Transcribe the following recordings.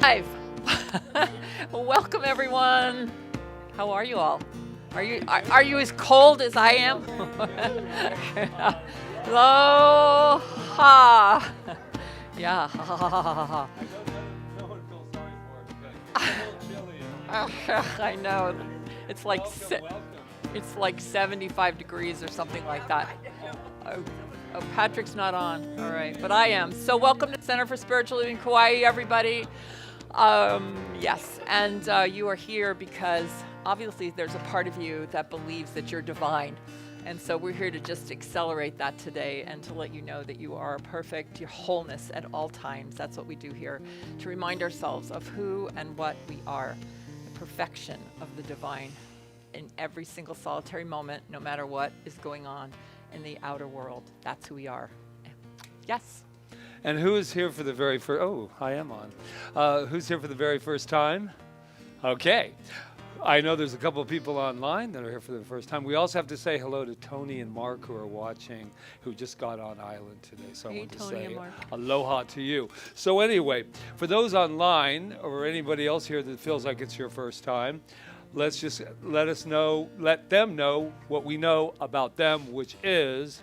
Live. Welcome everyone. How are you all? Are you as cold as I am? Aloha. Yeah. Ha, ha, ha, ha, ha. No one feels sorry for it because it's a little chilly. I know. It's like Welcome. it's like 75 degrees or something like that. Oh, Patrick's not on. All right, but I am. So welcome to Center for Spiritual Living Kauai, everybody. Yes, and you are here because obviously there's a part of you that believes that you're divine. And so we're here to just accelerate that today and to let you know that you are perfect, your wholeness at all times. That's what we do here, to remind ourselves of who and what we are, the perfection of the divine in every single solitary moment, no matter what is going on in the outer world. That's who we are. Yes. And who is here for the very first? Oh, I am on. Who's here for the very first time? Okay. I know there's a couple of people online that are here for the first time. We also have to say hello to Tony and Mark who are watching, who just got on island today. So I Hey, want to Tony say and Mark. aloha to you. So anyway, for those online or anybody else here that feels like it's your first time, let's just let them know what we know about them, which is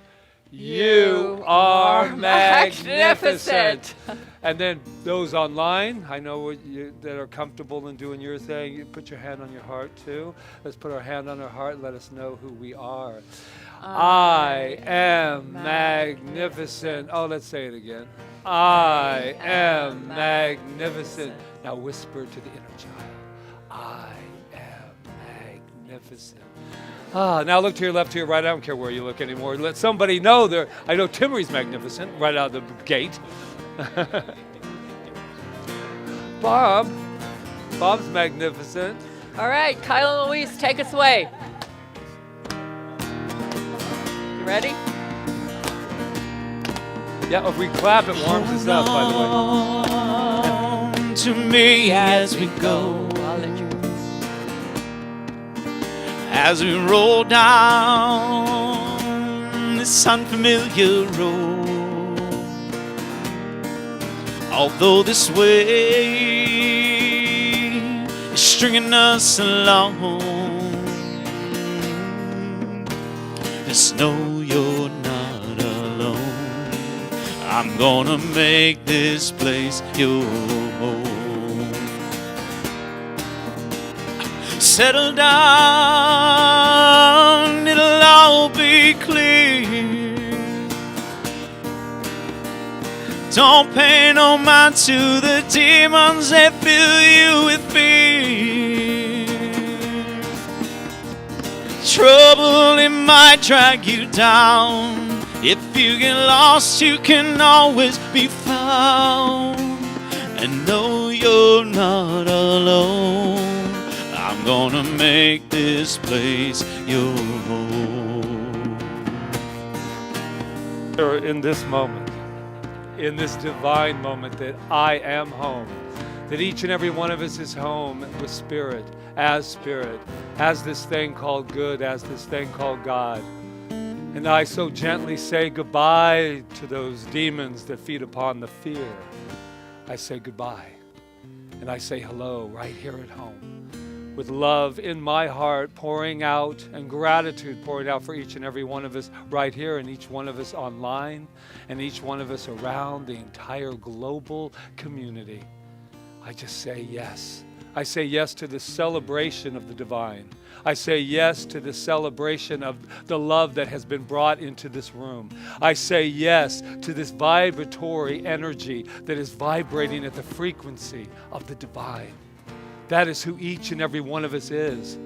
you are magnificent. And then those online, I know that are comfortable in doing your thing, you put your hand on your heart too. Let's put our hand on our heart and let us know who we are. I am magnificent. Oh, let's say it again. I am magnificent. Now whisper to the inner child. I am magnificent. Now look to your left, to your right. I don't care where you look anymore. Let somebody know there. I know Timmery's magnificent right out of the gate. Bob's magnificent. All right, Kyle and Louise, take us away. You ready? Yeah, if we clap, it warms us up, by the way. To me as we go, I'll let you go. as we roll down this unfamiliar road. Although this way is stringing us along, just know you're not alone. I'm gonna make this place your home. Settle down, it'll all be clear. Don't pay no mind to the demons that fill you with fear. Trouble, it might drag you down. If you get lost, you can always be found. And know you're not alone. I'm gonna make this place your home. In this moment, in this divine moment that I am home, that each and every one of us is home with spirit, as this thing called good, as this thing called God. And I so gently say goodbye to those demons that feed upon the fear. I say goodbye, and I say hello right here at home, with love in my heart pouring out and gratitude pouring out for each and every one of us right here, and each one of us online, and each one of us around the entire global community. I just say yes. I say yes to the celebration of the divine. I say yes to the celebration of the love that has been brought into this room. I say yes to this vibratory energy that is vibrating at the frequency of the divine. That is who each and every one of us is.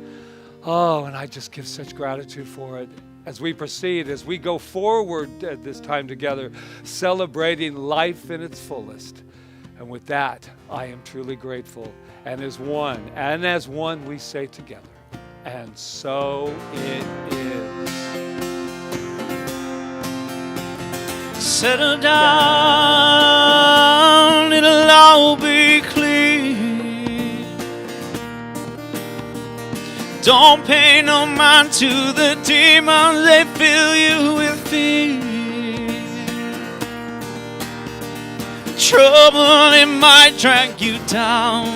Oh, and I just give such gratitude for it. As we proceed, as we go forward at this time together, celebrating life in its fullest. And with that, I am truly grateful. And as one we say together, and so it is. Settle down, it'll all be clear. Don't pay no mind to the demons, they fill you with fear. Trouble, it might drag you down.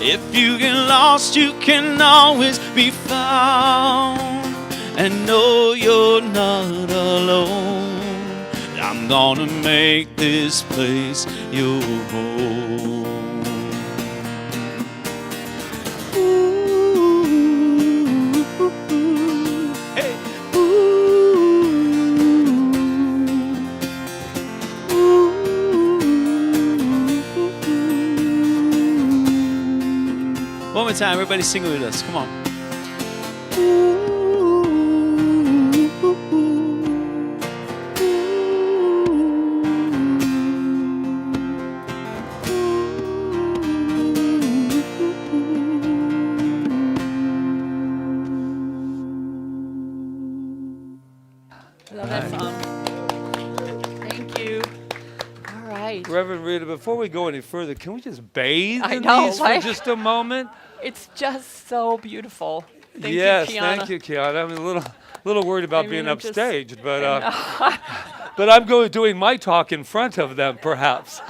If you get lost, you can always be found. And know you're not alone. I'm gonna make this place your home. Hey. One more time, everybody sing it with us. Come on. Love that song. Thank you. All right. Reverend Rita, before we go any further, can we just bathe I in know, these for right? just a moment? It's just so beautiful. Thank Yes, you, Kiana. thank you, Kiana. I'm a little worried about I being mean, it just- upstaged, but but I'm doing my talk in front of them, perhaps.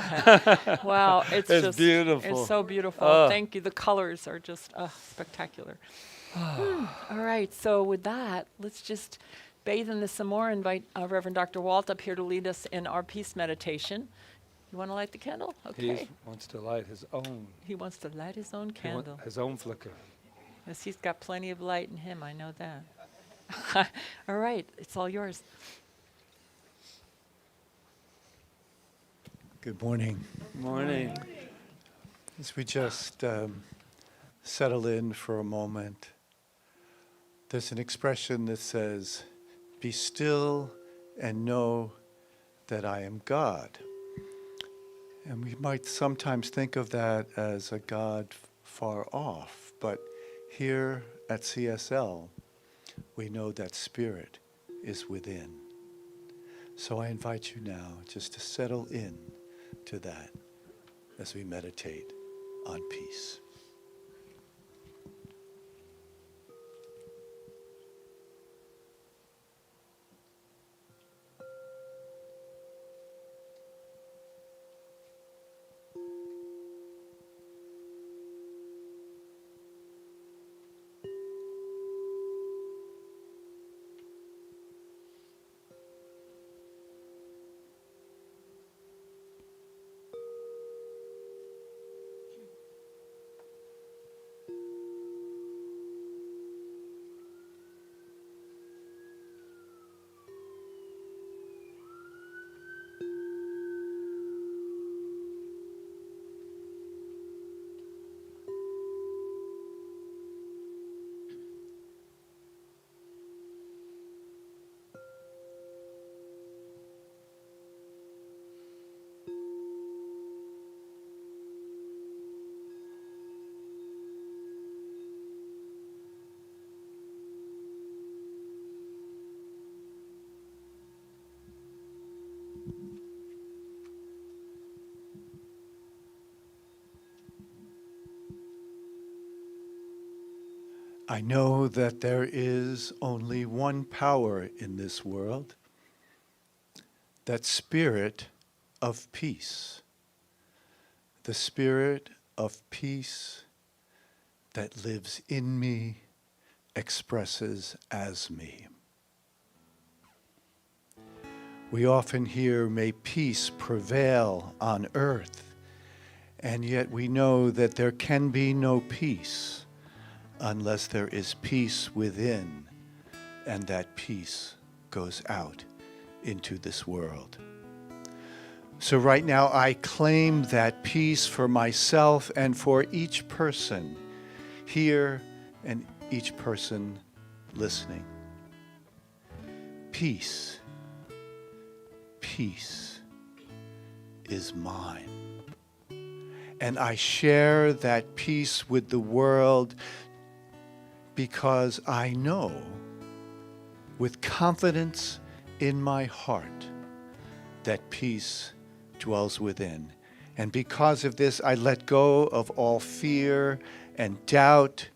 Wow, it's It's just beautiful. It's so beautiful. Oh. Thank you. The colors are just spectacular. All right, so with that, let's just bathe in this some more. Invite Reverend Dr. Walt up here to lead us in our peace meditation. You want to light the candle? He Okay. wants to light his own. He wants to light his own He want candle. his own flicker. Yes, he's got plenty of light in him. I know that. All right, it's all yours. Good morning. Morning. As we just settle in for a moment, there's an expression that says, "Be still and know that I am God." And we might sometimes think of that as a God far off, but here at CSL, we know that Spirit is within. So I invite you now just to settle in to that as we meditate on peace. I know that there is only one power in this world, that spirit of peace. The spirit of peace that lives in me, expresses as me. We often hear, "May peace prevail on earth," and yet we know that there can be no peace unless there is peace within, and that peace goes out into this world. So right now I claim that peace for myself and for each person here and each person listening. Peace, peace is mine. And I share that peace with the world because I know with confidence in my heart that peace dwells within. And because of this, I let go of all fear and doubt,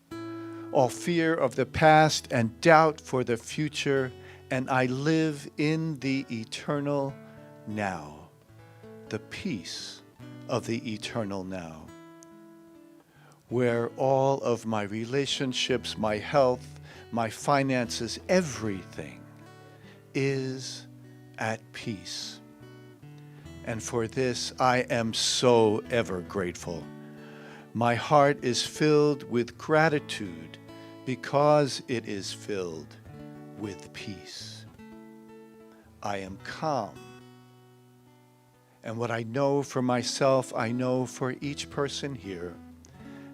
all fear of the past and doubt for the future, and I live in the eternal now, the peace of the eternal now, where all of my relationships, my health, my finances, everything is at peace. And for this, I am so ever grateful. My heart is filled with gratitude because it is filled with peace. I am calm. And what I know for myself, I know for each person here,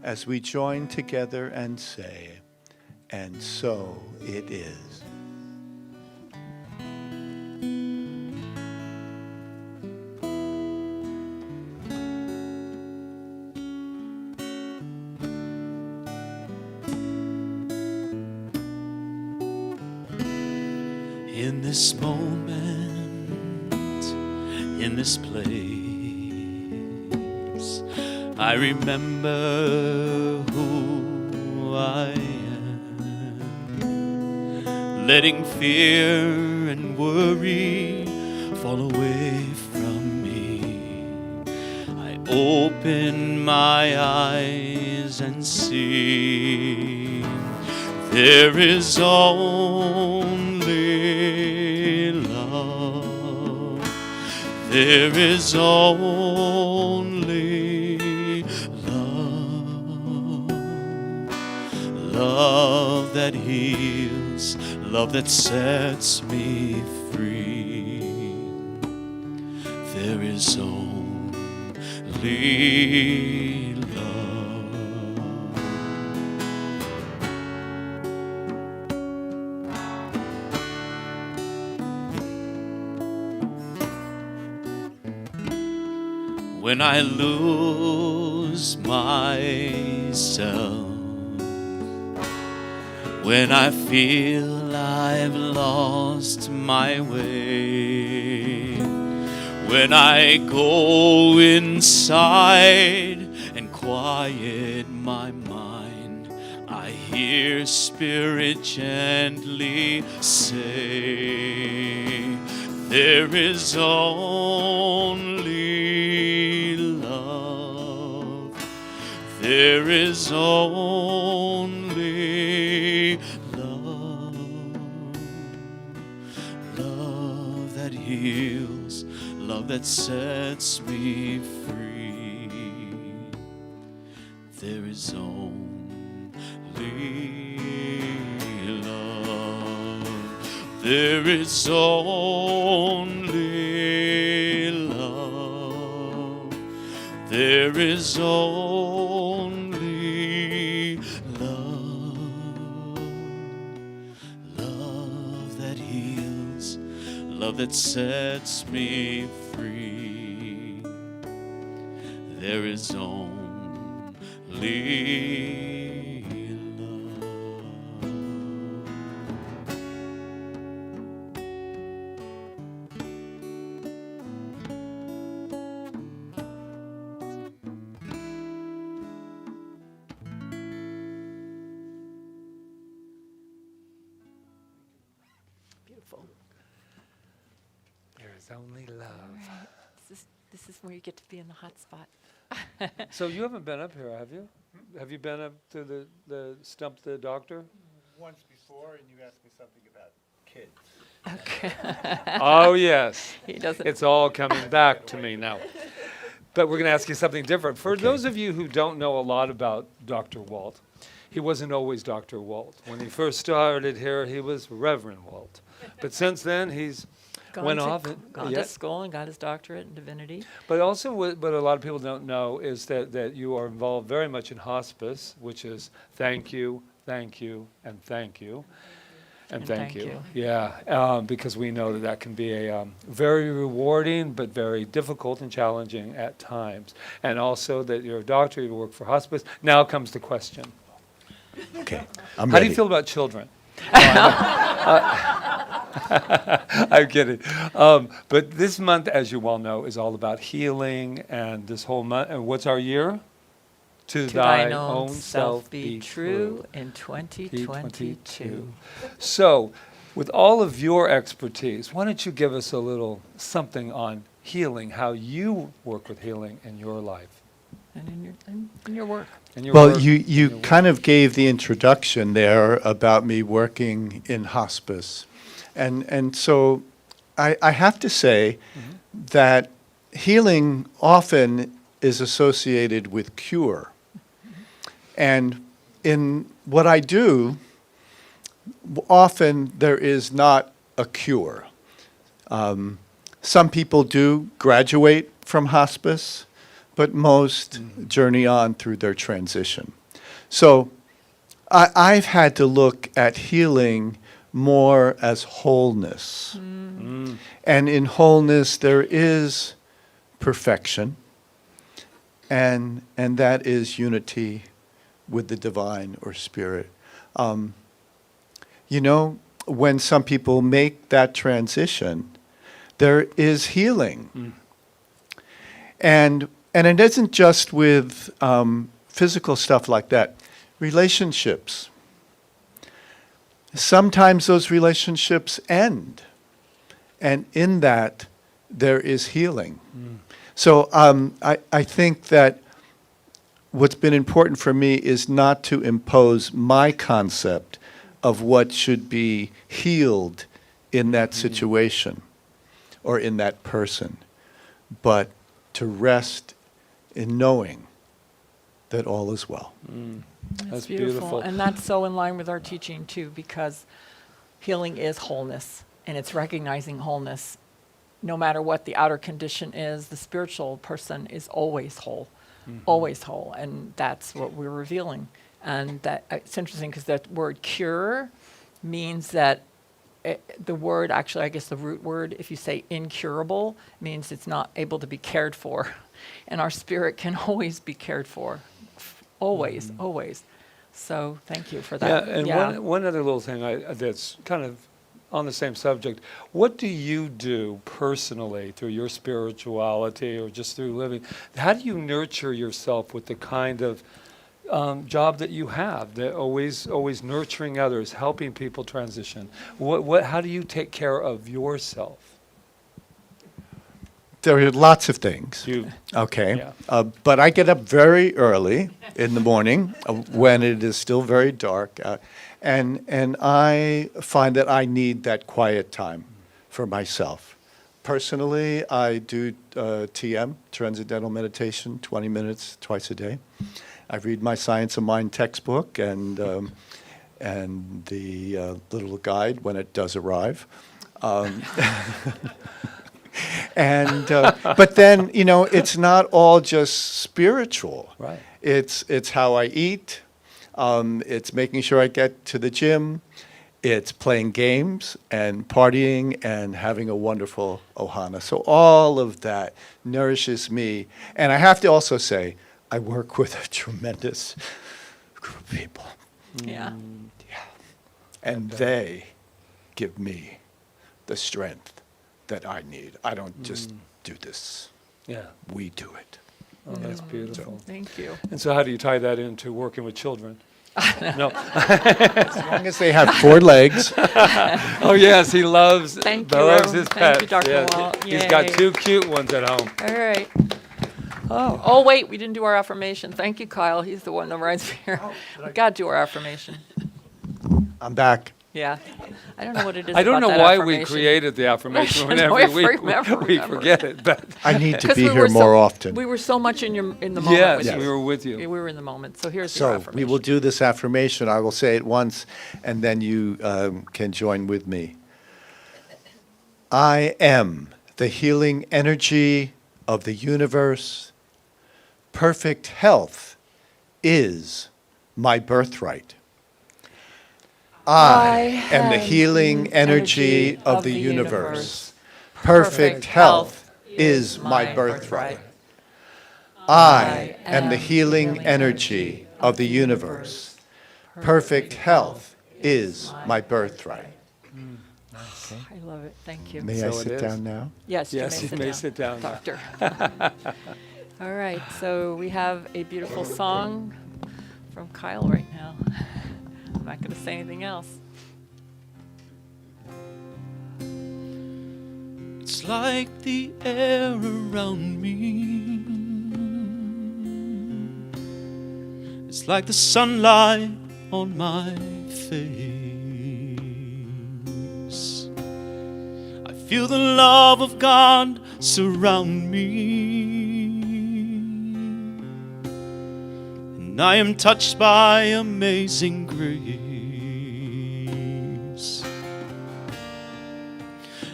as we join together and say, and so it is. In this moment, in this place, I remember who I am, letting fear and worry fall away from me. I open my eyes and see there is only love. There is only love. Love that heals, love that sets me free. There is only love. When I lose myself, when I feel I've lost my way, when I go inside and quiet my mind, I hear Spirit gently say, there is only love. There is only love. Love that heals, love that sets me free. There is only love. There is only love. There is only love. Love that heals, love that sets me free. There is only Beautiful. There is only love. Right. This is where you get to be in the hot spot. So you haven't been up here, have you? Have you been up to the Stump the Doctor? Once before, and you asked me something about kids. Okay. Oh, yes. He doesn't. It's all coming back to me now. But we're going to ask you something different. For those of you who don't know a lot about Dr. Walt, he wasn't always Dr. Walt. When he first started here, he was Reverend Walt. But since then, he's Gone to school and got his doctorate in divinity. But also what a lot of people don't know is that you are involved very much in hospice, which is thank you, and thank you. And thank you. Yeah, because we know that can be a very rewarding but very difficult and challenging at times. And also that you're a doctor, you work for hospice. Now comes the question. Okay, How do you feel about children? I'm kidding. But this month, as you well know, is all about healing. And this whole month, and what's our year? To thine own self be true in 2022. So, with all of your expertise, why don't you give us a little something on healing, how you work with healing in your life. And in your work. In your Well, work, you in your work. kind of gave the introduction there about me working in hospice. And so I have to say that healing often is associated with cure. And in what I do, often there is not a cure. Some people do graduate from hospice, but most journey on through their transition. So I've had to look at healing more as wholeness. And in wholeness, there is perfection, and that is unity with the divine or spirit. You know, when some people make that transition, there is healing. And it isn't just with physical stuff like that. Relationships. Sometimes those relationships end. And in that, there is healing. So I think that what's been important for me is not to impose my concept of what should be healed in that situation or in that person, but to rest in knowing that all is well. That's beautiful. beautiful. And that's so in line with our teaching too, because healing is wholeness, and it's recognizing wholeness. No matter what the outer condition is, the spiritual person is always whole, always whole, and that's what we're revealing. And that it's interesting because that word cure means that the word, actually, I guess the root word, if you say incurable, means it's not able to be cared for. And our spirit can always be cared for. Always, always. So thank you for that. Yeah, and one other little thing that's kind of on the same subject. What do you do personally through your spirituality or just through living? How do you nurture yourself with the kind of job that you have, that always nurturing others, helping people transition? How do you take care of yourself? There are lots of things. Okay. Yeah. But I get up very early in the morning when it is still very dark. And I find that I need that quiet time for myself. Personally, I do TM, Transcendental Meditation, 20 minutes twice a day. I read my Science of Mind textbook and the little guide when it does arrive. But then, you know, it's not all just spiritual. Right. It's how I eat. It's making sure I get to the gym. It's playing games and partying and having a wonderful ohana. So all of that nourishes me. And I have to also say, I work with a tremendous group of people. Yeah. And they give me the strength that I need. I don't just do this. Yeah. We do it. Oh, that's beautiful. Thank you. And so how do you tie that into working with children? No. As long as they have 4 legs. Oh, yes, he loves Thank you. loves his Thank pets. you, Dr. Yes. Wall. He's got Yay. 2 cute ones at home. All right. Oh, wait, we didn't do our affirmation. Thank you, Kyle. He's the one that writes here. We got to do our affirmation. I'm back. Yeah. I don't know what it is I don't know about that why we affirmation. created the affirmation when No, every we week remember. we forget it. But I need to 'Cause be we here were more often. We were so much in the moment yes, with we you. were with you. We were in the moment. So here's your So affirmation. we will do this affirmation. I will say it once, and then you can join with me. I am the healing energy of the universe. Perfect health is my birthright. I am the healing energy of the universe. Perfect health is my birthright. I am the healing energy of the universe. Perfect health is my birthright. I love it. Thank you. May I So it sit is. down now? Yes, Yes, you you may sit down now. Doctor. All right, so we have a beautiful song from Kyle right now. I'm not going to say anything else. It's like the air around me. It's like the sunlight on my face. I feel the love of God surround me, and I am touched by amazing grace.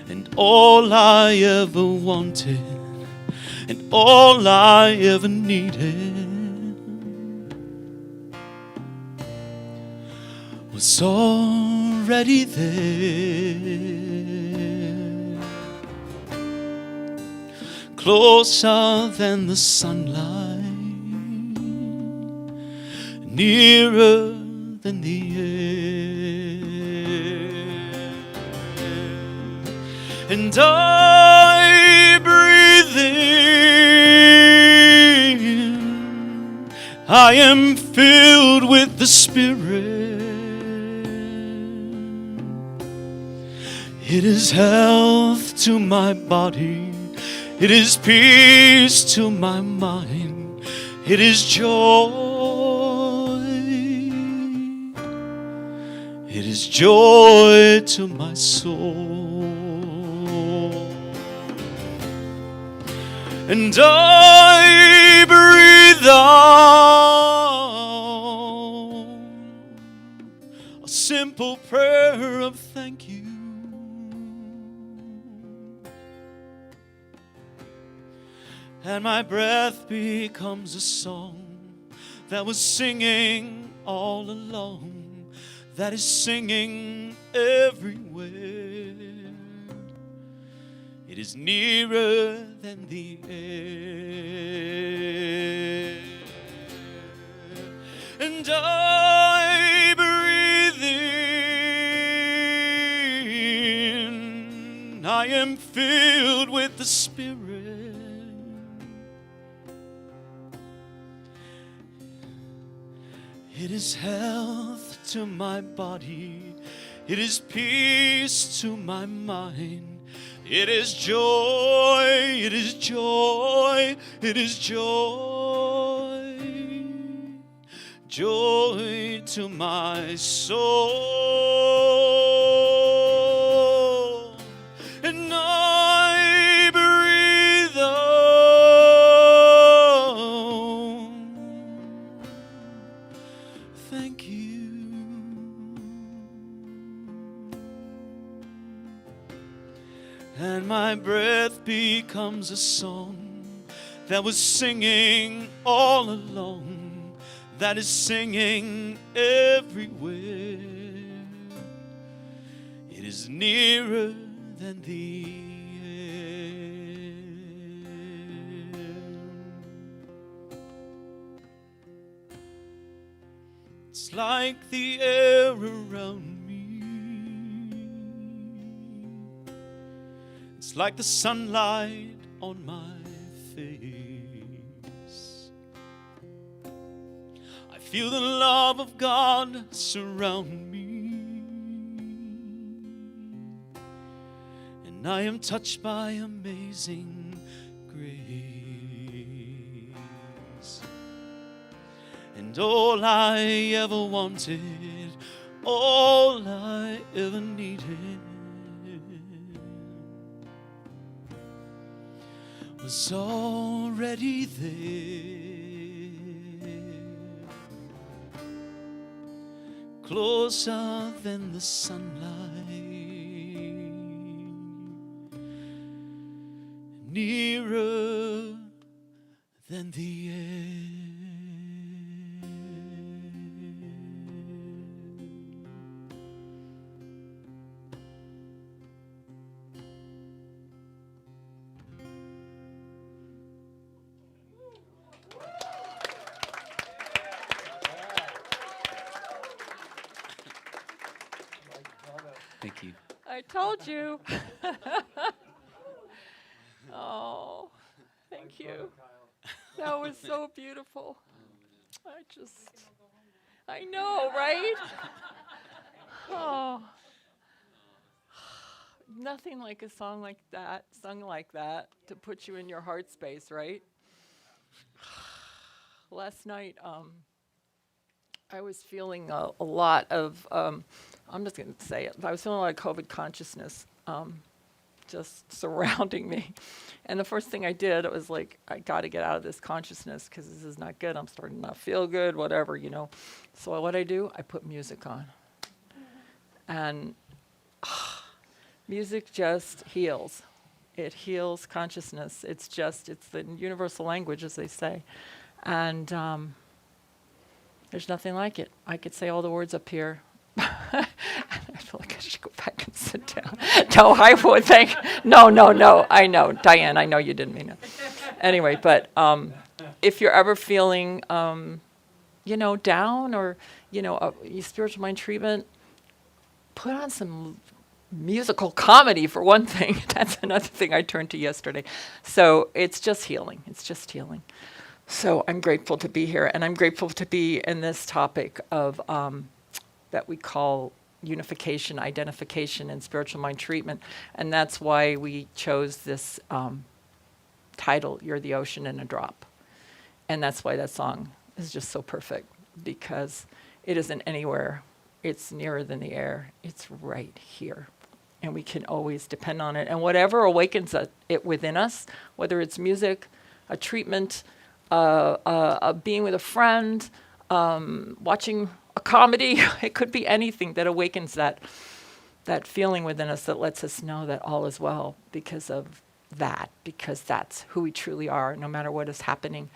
And all I ever wanted, and all I ever needed, was already there, closer than the sunlight, nearer than the air. And I breathe in, I am filled with the Spirit. It is health to my body, it is peace to my mind, it is joy, it is joy to my soul. And I breathe out a simple prayer of thank you. And my breath becomes a song that was singing all along, that is singing everywhere. It is nearer than the air. And I breathe in, I am filled with the Spirit. It is health to my body, it is peace to my mind, it is joy, it is joy, it is joy, joy to my soul. And I breathe out, thank you. And my breath becomes a song that was singing all along, that is singing everywhere. It is nearer than the air. It's like the air around me. It's like the sunlight on my face. I feel the love of God surround me, and I am touched by amazing grace. And all I ever wanted, all I ever needed, was already there, closer than the sunlight, nearer than the air. Thank you. I told you. Oh, thank you. That was so beautiful. I know, right? Oh. Nothing like a song like that, sung like that, to put you in your heart space, right? Last night, I was feeling a lot of, I'm just going to say it, I was feeling a lot of COVID consciousness just surrounding me. And the first thing I did, it was like, I got to get out of this consciousness because this is not good. I'm starting to not feel good, whatever, you know. So what I do, I put music on. And music just heals. It heals consciousness. It's the universal language, as they say. And there's nothing like it. I could say all the words up here. I feel like I should go back and sit down. No, I would think. No. I know. Diane, I know you didn't mean it. Anyway, but if you're ever feeling, down or, spiritual mind treatment, put on some musical comedy for one thing. That's another thing I turned to yesterday. So it's just healing. It's just healing. So I'm grateful to be here, and I'm grateful to be in this topic of that we call unification, identification, and spiritual mind treatment. And that's why we chose this title, You're the Ocean in a Drop. And that's why that song is just so perfect, because it isn't anywhere. It's nearer than the air. It's right here. And we can always depend on it. And whatever awakens it within us, whether it's music, a treatment, being with a friend, watching a comedy, it could be anything that awakens that feeling within us that lets us know that all is well because of that, because that's who we truly are, no matter what is happening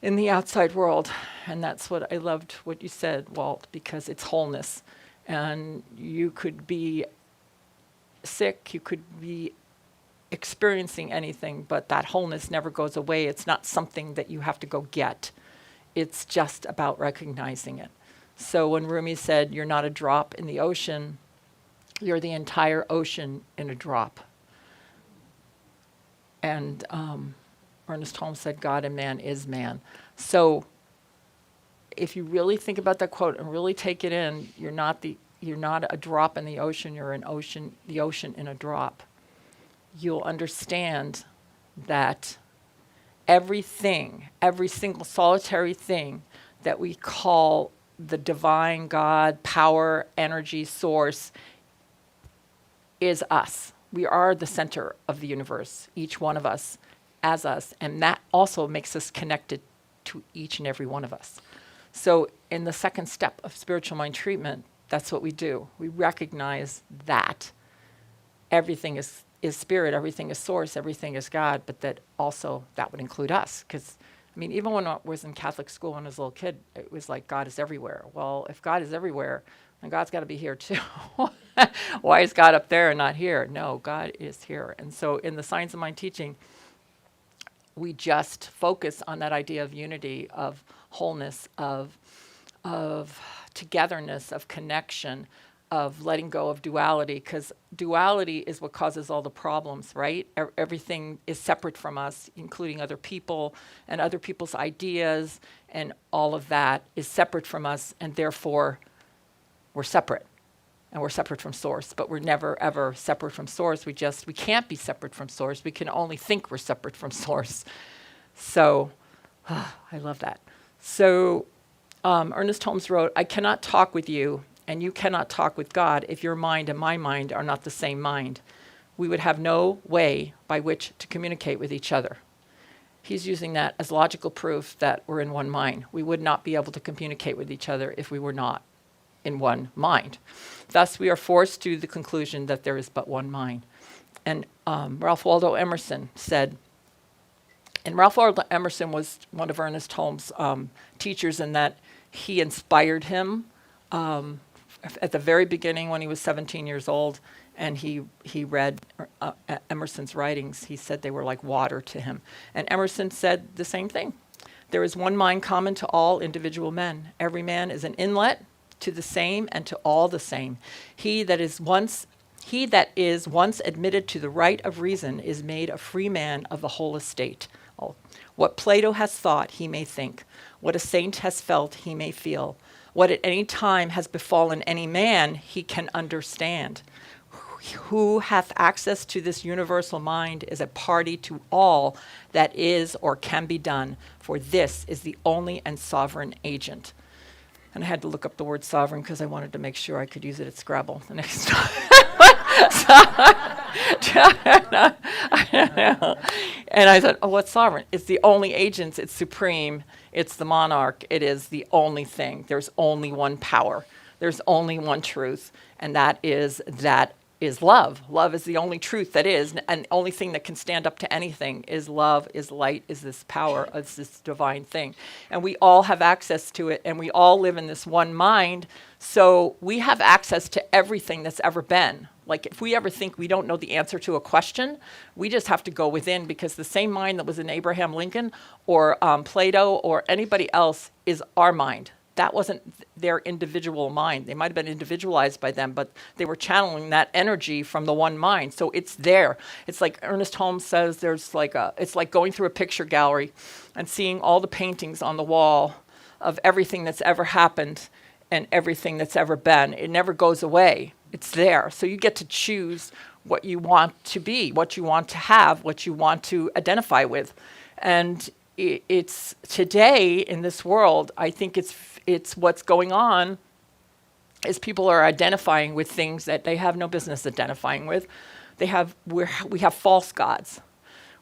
in the outside world. And that's what I loved what you said, Walt, because it's wholeness. And you could be sick, you could be experiencing anything, but that wholeness never goes away. It's not something that you have to go get. It's just about recognizing it. So when Rumi said, you're not a drop in the ocean, you're the entire ocean in a drop. And Ernest Holmes said, God and man is man. So if you really think about that quote and really take it in, you're not a drop in the ocean, you're the ocean in a drop. You'll understand that everything, every single solitary thing that we call the divine God, power, energy, source, is us. We are the center of the universe, each one of us as us, and that also makes us connected to each and every one of us. So in the second step of spiritual mind treatment, that's what we do. We recognize that everything is spirit, everything is source, everything is God, but that also that would include us. Because, even when I was in Catholic school when I was a little kid, it was like God is everywhere. Well, if God is everywhere, then God's got to be here too. Why is God up there and not here? No, God is here. And so in the Science of Mind teaching, we just focus on that idea of unity, of wholeness, of togetherness, of connection, of letting go of duality, because duality is what causes all the problems, right? Everything is separate from us, including other people and other people's ideas, and all of that is separate from us, and therefore we're separate. And we're separate from source, but we're never, ever separate from source. We can't be separate from source. We can only think we're separate from source. So, I love that. So, Ernest Holmes wrote, I cannot talk with you, and you cannot talk with God if your mind and my mind are not the same mind. We would have no way by which to communicate with each other. He's using that as logical proof that we're in one mind. We would not be able to communicate with each other if we were not in one mind. Thus, we are forced to the conclusion that there is but one mind. And Ralph Waldo Emerson said, and Ralph Waldo Emerson was one of Ernest Holmes' teachers in that he inspired him at the very beginning when he was 17 years old, and he read Emerson's writings. He said they were like water to him. And Emerson said the same thing. There is one mind common to all individual men. Every man is an inlet to the same and to all the same. He that is once admitted to the right of reason is made a free man of the whole estate. What Plato has thought, he may think. What a saint has felt, he may feel. What at any time has befallen any man, he can understand. who hath access to this universal mind is a party to all that is or can be done, for this is the only and sovereign agent. And I had to look up the word sovereign because I wanted to make sure I could use it at Scrabble the next time. And I said, oh, what's sovereign? It's the only agent, it's supreme, it's the monarch, it is the only thing. There's only one power. There's only one truth, and that is love. Love is the only truth that is, and the only thing that can stand up to anything is love, is light, is this power, is this divine thing. And we all have access to it, and we all live in this one mind, so we have access to everything that's ever been. Like if we ever think we don't know the answer to a question, we just have to go within, because the same mind that was in Abraham Lincoln or Plato or anybody else is our mind. That wasn't their individual mind. They might have been individualized by them, but they were channeling that energy from the one mind. So it's there. It's like Ernest Holmes says, it's like going through a picture gallery and seeing all the paintings on the wall of everything that's ever happened and everything that's ever been. It never goes away. It's there. So you get to choose what you want to be, what you want to have, what you want to identify with. And it's today in this world, I think it's what's going on is people are identifying with things that they have no business identifying with. We have false gods.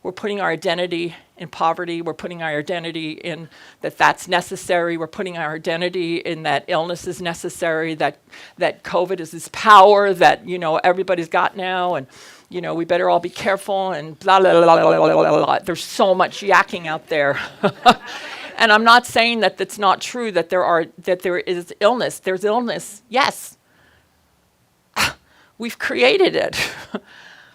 We're putting our identity in poverty. We're putting our identity in that's necessary. We're putting our identity in that illness is necessary, that COVID is this power that, everybody's got now, and, we better all be careful, and blah, blah, blah, blah, blah, blah, blah. There's so much yakking out there. And I'm not saying that that's not true, that there is illness. There's illness, yes. We've created it.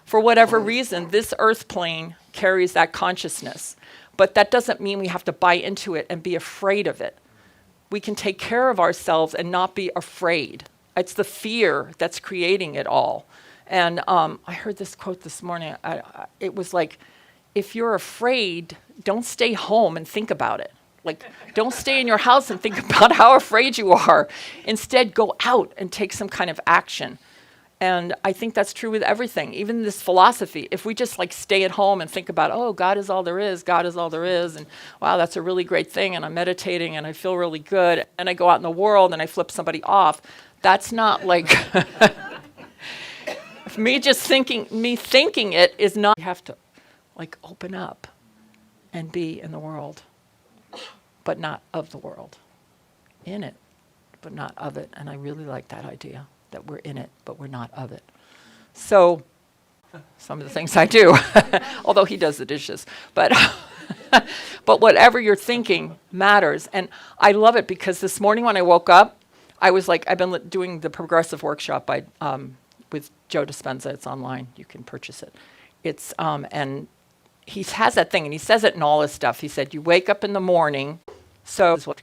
For whatever reason, this earth plane carries that consciousness. But that doesn't mean we have to buy into it and be afraid of it. We can take care of ourselves and not be afraid. It's the fear that's creating it all. And I heard this quote this morning. It was like, if you're afraid, don't stay home and think about it. Like, don't stay in your house and think about how afraid you are. Instead, go out and take some kind of action. And I think that's true with everything, even this philosophy. If we just stay at home and think about, oh, God is all there is, God is all there is, and wow, that's a really great thing, and I'm meditating and I feel really good, and I go out in the world and I flip somebody off, that's not me thinking it is not, you have to open up and be in the world, but not of the world. In it, but not of it. And I really like that idea, that we're in it, but we're not of it. So, some of the things I do, although he does the dishes, but but whatever you're thinking matters. And I love it because this morning when I woke up, I was I've been doing the progressive workshop by with Joe Dispenza. It's online. You can purchase it. It's and he has that thing, and he says it in all his stuff. He said, you wake up in the morning, so is what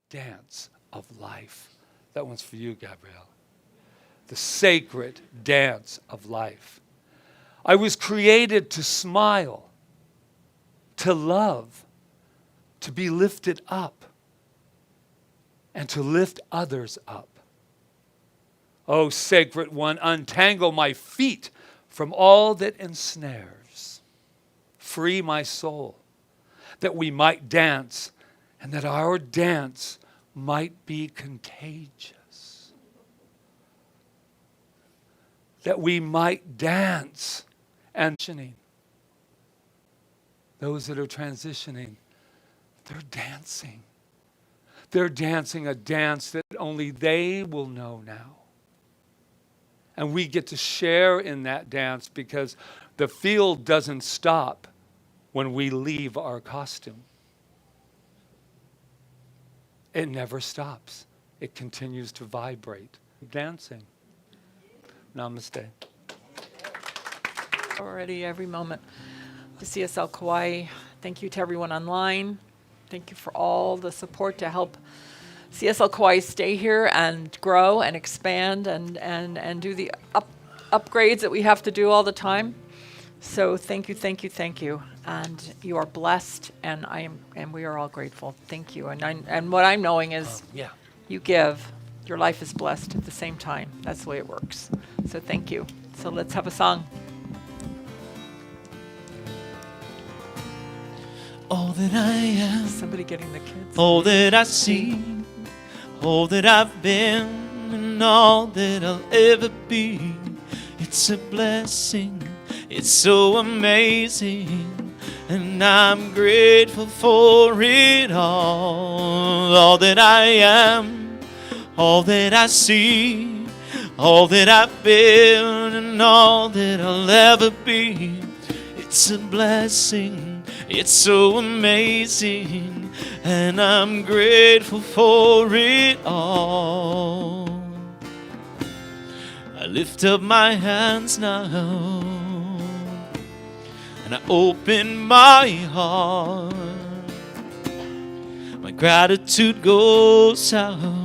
dance of life. That one's for you, Gabrielle. The sacred dance of life. I was created to smile, to love, to be lifted up, and to lift others up. Oh, sacred one, untangle my feet from all that ensnares. Free my soul, that we might dance, and that our dance might be contagious. that we might dance and transitioning. Those that are transitioning, they're dancing. They're dancing a dance that only they will know now. And we get to share in that dance because the field doesn't stop when we leave our costume. It never stops. It continues to vibrate. Dancing. Namaste. Already every moment. To CSL Kauai, thank you to everyone online. Thank you for all the support to help CSL Kauai stay here and grow and expand and do the upgrades that we have to do all the time. So thank you, thank you, thank you. And you are blessed, and we are all grateful. Thank you. And what I'm knowing is you give. Your life is blessed at the same time. That's the way it works. So thank you. So let's have a song. All that I am, Somebody getting the kids. all that I see, all that I've been, and all that I'll ever be. It's a blessing, it's so amazing, and I'm grateful for it all. All that I am, all that I see, all that I've been, and all that I'll ever be. It's a blessing, it's so amazing, and I'm grateful for it all. I lift up my hands now, and I open my heart. My gratitude goes out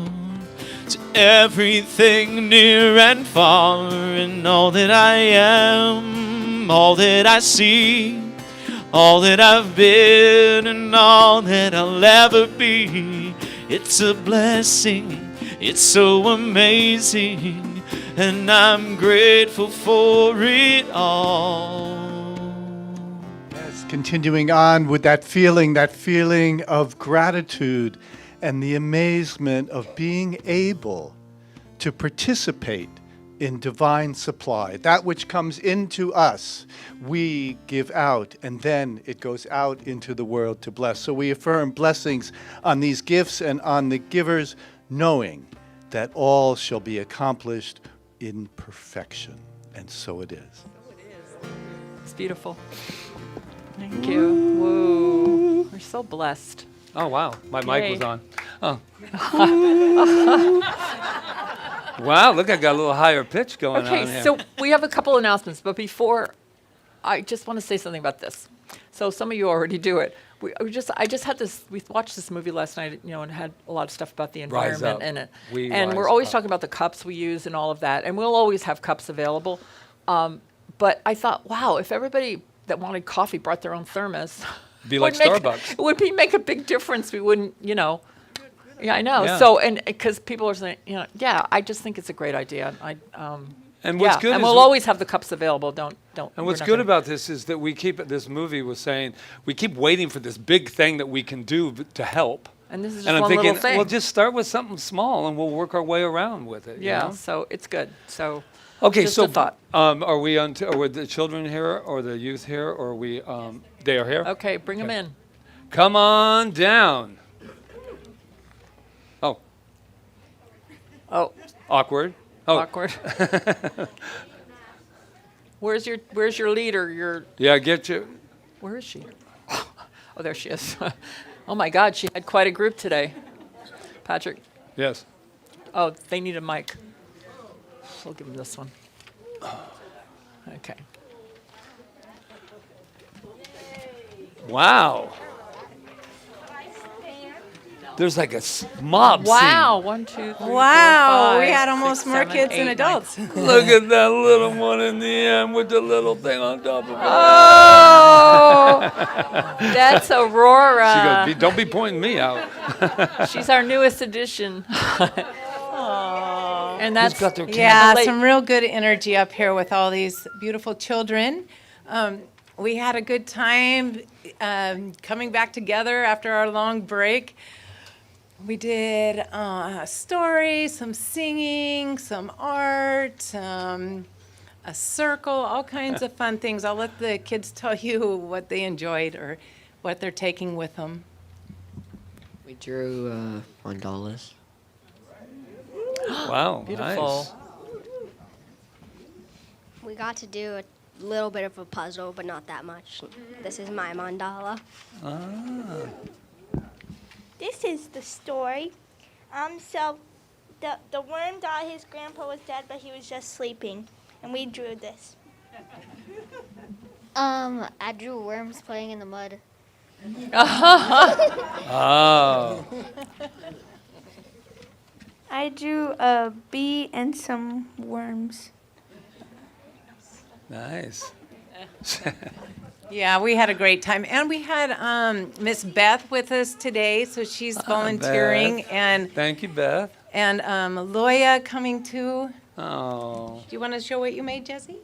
to everything near and far, and all that I am, all that I see, all that I've been, and all that I'll ever be. It's a blessing, it's so amazing, and I'm grateful for it all. Yes, continuing on with that feeling of gratitude and the amazement of being able to participate in divine supply. That which comes into us, we give out, and then it goes out into the world to bless. So we affirm blessings on these gifts and on the givers, knowing that all shall be accomplished in perfection. And so it is. It's beautiful. Thank you. Whoa. We're so blessed. Oh, wow. My mic was Yay. on. Oh. Wow, look, I got a little higher pitch going on Okay, here. so we have a couple announcements, but before, I just want to say something about this. So some of you already do it. I just had this. We watched this movie last night, and it had a lot of stuff about the Rise environment Up. in it. Rise We're always Up. talking about the cups we use and all of that, and we'll always have cups available. But I thought, wow, if everybody that wanted coffee brought their own thermos, Be like would Starbucks. it would make a big difference. We wouldn't, Yeah, I know. Yeah. So, and because people are saying, yeah, I just think it's a great idea. And what's good and is we'll always have the cups available. Don't. And what's good about this is that we keep, this movie was saying, we keep waiting for this big thing that we can do to help. And this is just And I'm one thinking, little thing. well, just start with something small and we'll work our way around with it. you Yeah, know? so it's good. So, Okay, just so a thought. are we on? Are the children here, or the youth here, or are we? They are here. Okay, bring them in. Come on down. Oh, Oh, awkward. Oh, awkward. Where's your leader? yeah. Get you. Where is she? Oh, there she is. Oh my God, she had quite a group today. Patrick. Yes. Oh, they need a mic. We'll give them this one. Okay. Wow. There's like a mob Wow. 1, 2, 3, 4, Wow, 5, we had 6, almost more 7, kids 8, than 9. adults. scene. Look at that little one in the end with the little thing on top of it. Oh, that's Aurora. She goes, don't be pointing me out. She's our newest addition. And that's got their Yeah, late- some real good energy up here with all these beautiful children. We had a good time coming back together after our long break. We did a story, some singing, some art, a circle, all kinds of fun things. I'll let the kids tell you what they enjoyed or what they're taking with them. We drew mandalas. Wow, Beautiful. nice. We got to do a little bit of a puzzle, but not that much. This is my mandala. This is the story. So the worm thought his grandpa was dead, but he was just sleeping, and we drew this. I drew worms playing in the mud. Oh, I drew a bee and some worms. nice. Yeah, we had a great time. And we had Miss Beth with us today, so she's volunteering. Beth. Thank you, Beth. And Loya coming too. Oh, Do you want to show what you made, Jesse?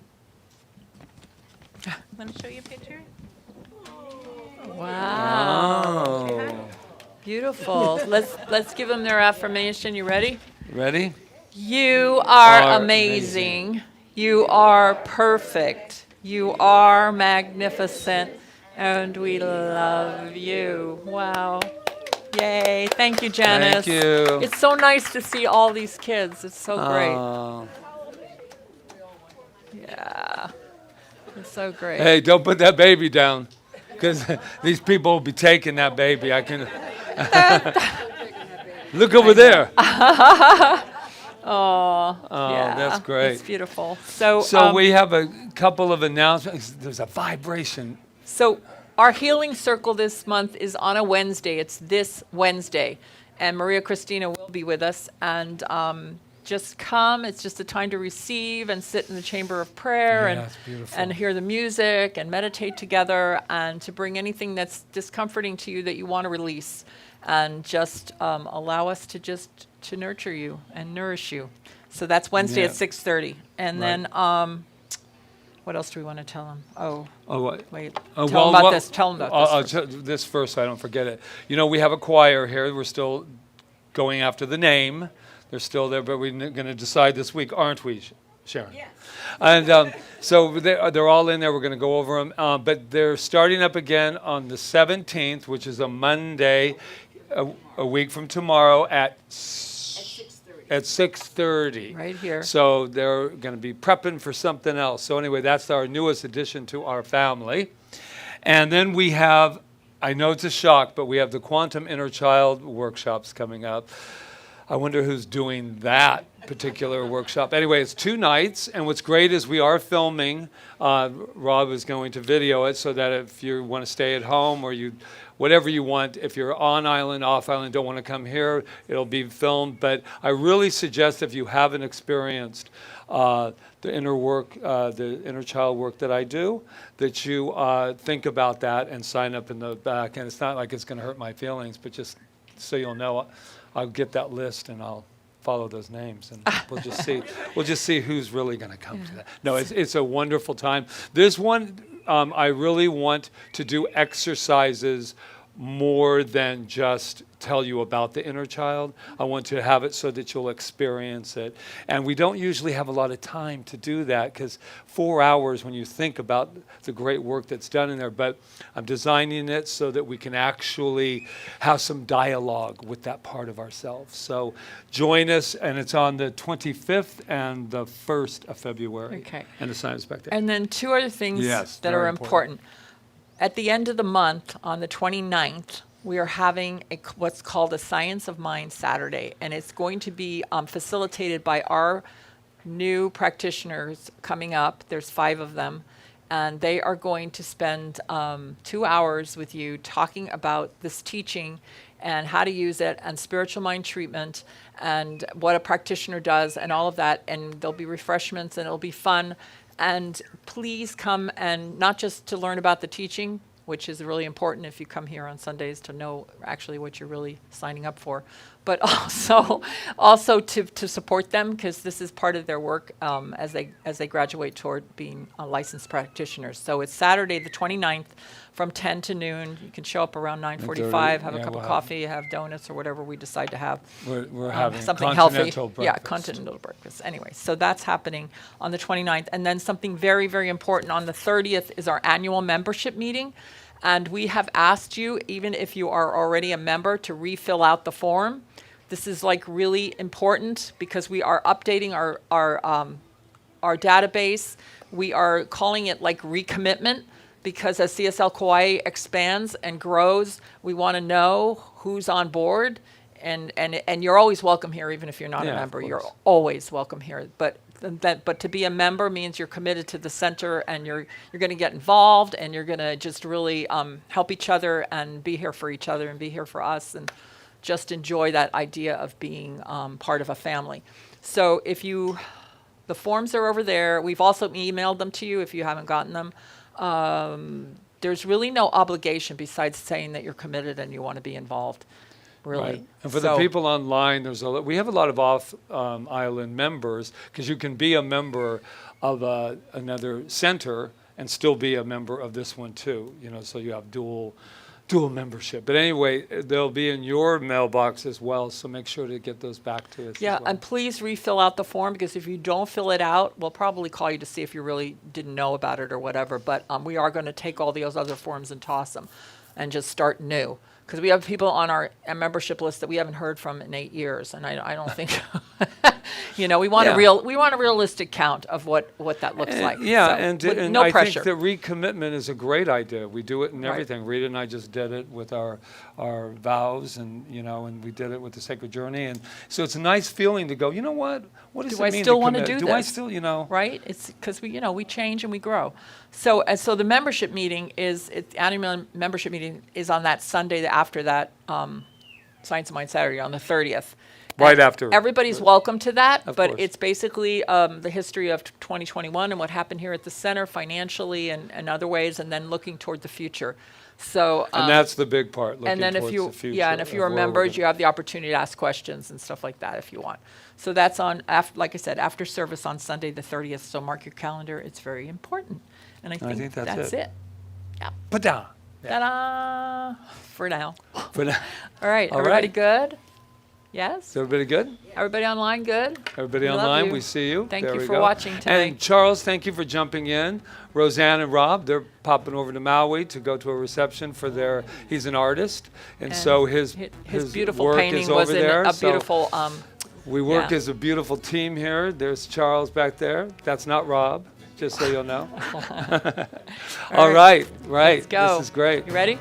Want to show you a picture? Wow. oh. Beautiful. Let's give them their affirmation. You ready? Ready? You are Are amazing. You are perfect. You are magnificent. And we love you. Wow. Yay. Thank you, Janice. Thank you. It's so nice to see all these kids. It's so great. Oh. Yeah. It's so great. Hey, don't put that baby down, because these people will be taking that baby. I can. Look over there. Oh, yeah. that's great. It's beautiful. So, So we have a couple of announcements. There's a vibration. So our healing circle this month is on a Wednesday. It's this Wednesday. And Maria Christina will be with us. And just come. It's just a time to receive and sit in the chamber of prayer Yeah, it's beautiful. and hear the music and meditate together and to bring anything that's discomforting to you that you want to release. And just allow us to nurture you and nourish you. So that's Wednesday Yeah. at 6:30. And Right. then what else do we want to tell them? Oh, Oh, what? wait. Oh, Tell them about this. Tell them about I'll this. tell this first so I don't forget it. You know, we have a choir here. We're still going after the name. They're still there, but we're going to decide this week, aren't we, Sharon? Yes. And so they're all in there. We're going to go over them. But they're starting up again on the 17th, which is a Monday, a week from tomorrow at 6:30. Right here. So they're going to be prepping for something else. So anyway, that's our newest addition to our family. And then we have, I know it's a shock, but we have the Quantum Inner Child workshops coming up. I wonder who's doing that particular workshop. Anyway, it's 2 nights, and what's great is we are filming. Rob is going to video it so that if you want to stay at home or whatever you want, if you're on island, off island, don't want to come here, it'll be filmed. But I really suggest if you haven't experienced the inner child work that I do, that you think about that and sign up in the back. And it's not like it's going to hurt my feelings, but just so you'll know, I'll get that list and I'll follow those names, and we'll just see who's really going to come to that. No, it's a wonderful time. There's one I really want to do exercises more than just tell you about the inner child. I want to have it so that you'll experience it. And we don't usually have a lot of time to do that, because 4 hours when you think about the great work that's done in there, but I'm designing it so that we can actually have some dialogue with that part of ourselves. So join us, and it's on the 25th and the 1st of February. Okay. And the Science Spectator. And then 2 other things Yes, that very are important. important. At the end of the month, on the 29th, we are having what's called a Science of Mind Saturday, and it's going to be facilitated by our new practitioners coming up. There's 5 of them, and they are going to spend 2 hours with you talking about this teaching and how to use it, and spiritual mind treatment, and what a practitioner does, and all of that. And there'll be refreshments, and it'll be fun. And please come, and not just to learn about the teaching, which is really important if you come here on Sundays to know actually what you're really signing up for, but also to support them, because this is part of their work as they graduate toward being licensed practitioners. So it's Saturday the 29th from 10 to noon. You can show up around 9:45, have a cup of coffee, have donuts or whatever we decide to have. We're having something healthy. continental breakfast. Yeah, continental breakfast. Anyway, so that's happening on the 29th. And then something very, very important on the 30th is our annual membership meeting. And we have asked you, even if you are already a member, to refill out the form. This is like really important because we are updating our database. We are calling it like recommitment, because as CSL Kauai expands and grows, we want to know who's on board. And you're always welcome here, even if you're not a Yeah, of member. You're course. always welcome here. But to be a member means you're committed to the center, and you're going to get involved, and you're going to just really help each other and be here for each other and be here for us, and just enjoy that idea of being part of a family. So the forms are over there. We've also emailed them to you if you haven't gotten them. There's really no obligation besides saying that you're committed and you want to be involved. Really. Right. And for the people online, we have a lot of off-island members, because you can be a member of another center and still be a member of this one too. So you have dual membership. But anyway, they'll be in your mailbox as well, so make sure to get those back to us. Yeah, as well. and please refill out the form, because if you don't fill it out, we'll probably call you to see if you really didn't know about it or whatever. But we are going to take all those other forms and toss them and just start new. Because we have people on our membership list that we haven't heard from in 8 years, and I don't think, we want a realistic count of what that looks like. Yeah, So, and with no I pressure. think the recommitment is a great idea. We do it in Right. everything. Rita and I just did it with our vows, and and we did it with the Sacred Journey, and so it's a nice feeling to go. You know what? What does Do it I mean still to wanna commit? do I this? still, Right? It's because we change and we grow. So the membership meeting the annual membership meeting is on that Sunday after that Science of Mind Saturday on the 30th. Right And after. Everybody's welcome to that, Of but course. it's basically the history of 2021 and what happened here at the center financially and other ways, and then looking toward the future. So And that's the big part. and then looking if towards you the future and if of you are where we're members, gonna- you have the opportunity to ask questions and stuff like that if you want. So that's on like I said, after service on Sunday the 30th. So mark your calendar. It's very important. And I think that's it. Pa-da! Ta-da! For now. For now. All right. All Everybody right. good? Yes? Is everybody good? Everybody online good? Everybody We love online, you. we see you. Thank There you we for go. watching tonight. And Charles, thank you for jumping in. Roseanne and Rob, they're popping over to Maui to go to a reception for he's an artist. And so his beautiful work painting is was over in there. a So beautiful we work yeah. as a beautiful team here. There's Charles back there. That's not Rob, just so you'll know. All right. Let's go. This is great. You ready?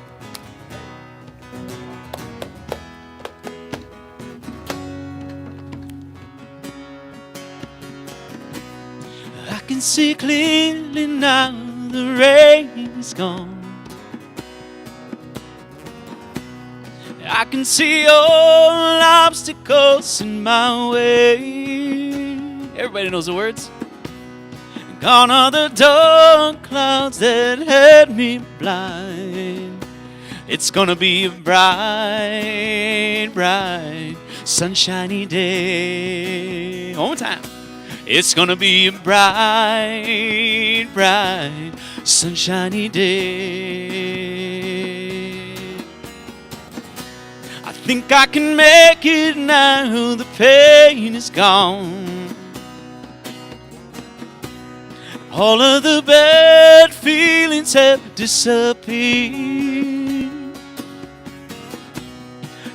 I can see clearly now the rain is gone. I can see all obstacles in my way. Everybody knows the words. Gone are the dark clouds that had me blind. It's gonna be a bright, bright, sunshiny day. One more time. It's gonna be a bright, bright, sunshiny day. I think I can make it now, the pain is gone. All of the bad feelings have disappeared.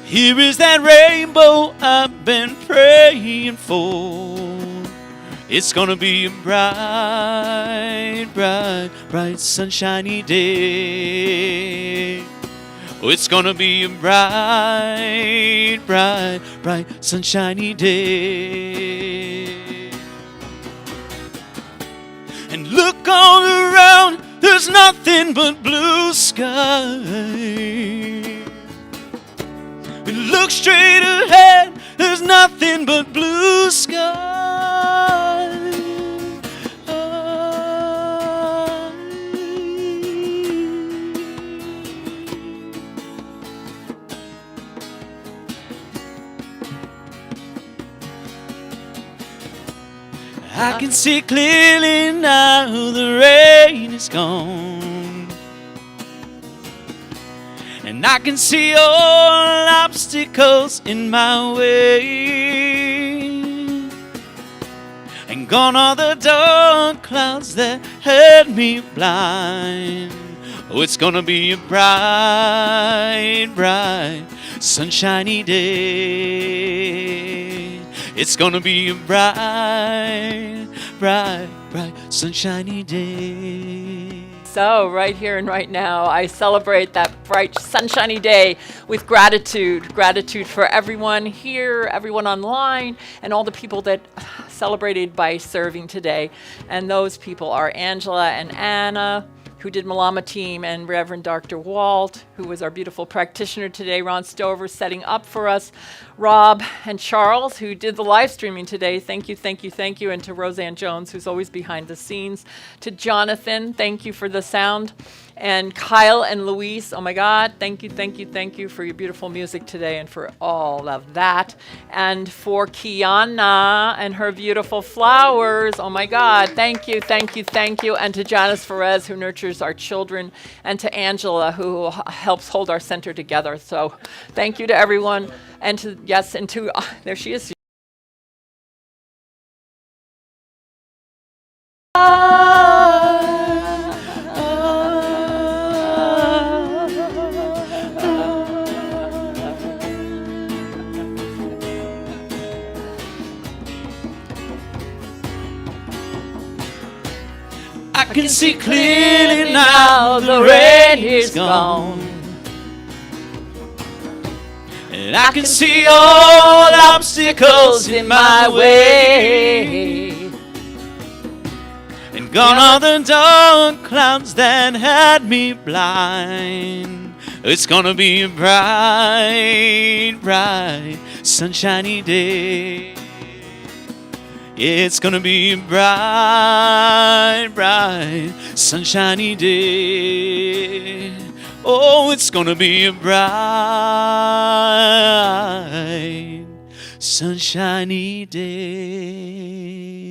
Here is that rainbow I've been praying for. It's gonna be a bright, bright, bright, sunshiny day. Oh, it's gonna be a bright, bright, bright, sunshiny day. And look all around, there's nothing but blue sky. And look straight ahead, there's nothing but blue sky. I can see clearly now the rain is gone. And I can see all obstacles in my way. And gone are the dark clouds that had me blind. Oh, it's gonna be a bright, bright, sunshiny day. It's gonna be a bright, bright, bright, sunshiny day. So, right here and right now, I celebrate that bright, sunshiny day with gratitude. Gratitude for everyone here, everyone online, and all the people that celebrated by serving today. And those people are Angela and Anna, who did Malama Team, and Reverend Dr. Walt, who was our beautiful practitioner today, Ron Stover setting up for us, Rob and Charles, who did the live streaming today. Thank you, thank you, thank you. And to Roseanne Jones, who's always behind the scenes. To Jonathan, thank you for the sound. And Kyle and Luis, oh my God, thank you, thank you, thank you for your beautiful music today and for all of that. And for Kiana and her beautiful flowers, oh my God, thank you, thank you, thank you. And to Janice Ferez, who nurtures our children, and to Angela, who helps hold our center together. So thank you to everyone. And to, yes, and to, there she is. I can see clearly now the rain is gone. And I can see all obstacles in my way. And gone are the dark clouds that had me blind. It's gonna be a bright, bright, sunshiny day. It's gonna be a bright, bright, sunshiny day. Oh, it's gonna be a bright, sunshiny day.